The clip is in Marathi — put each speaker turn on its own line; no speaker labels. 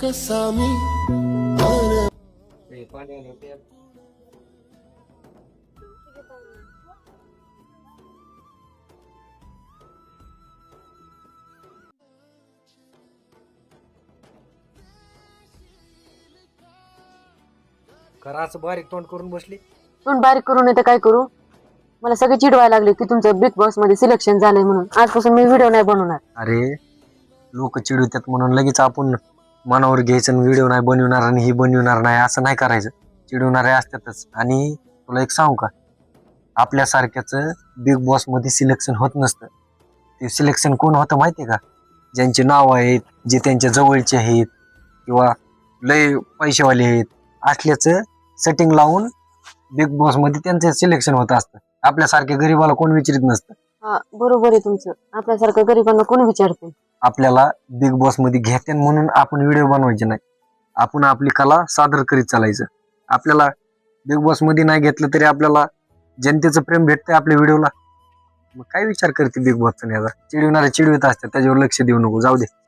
कसा मी अरे
घराच बारीक तोंड करून बसली.
तोंड बारीक करून येतं काय करू. मला सगळे चिडवायला लागले की तुमचं बिग बॉस मध्ये सिलेक्शन झालंय म्हणून. आजपासून मी व्हिडिओ नाही बनवणार.
अरे लोक चिडवतात म्हणून लगेच आपण मनावर घ्यायचं, व्हिडिओ नाही बनवणार आणि ही बनवणार नाही असं नाही करायचं. चिडवणारे असतातच. आणि तुला एक सांगू का, आपल्यासारख्याच बिग बॉस मध्ये सिलेक्शन होत नसतं. ते सिलेक्शन कोण होतं माहितीये का, ज्यांचे नाव आहेत, जे त्यांच्या जवळचे आहेत किंवा लय पैसेवाले आहेत, असल्याच सेटिंग लावून बिग बॉस मध्ये त्यांचं सिलेक्शन होत असतं. आपल्यासारख्या गरीबाला कोण विचारित नसतं.
हा बरोबर आहे तुमचं. आपल्यासारखं गरिबांना कोण विचारते.
आपल्याला बिग बॉस मध्ये घेते म्हणून आपण व्हिडिओ बनवायचे नाही. आपण आपली कला सादर करीत चालायचं. आपल्याला बिग बॉस मध्ये नाही घेतलं तरी आपल्याला जनतेचं प्रेम भेटतंय आपल्या व्हिडिओला. मग काय विचार करते बिग बॉसचा? चिडवणारे चिडवीत असतात, त्याच्यावर लक्ष देऊ नको, जाऊ दे.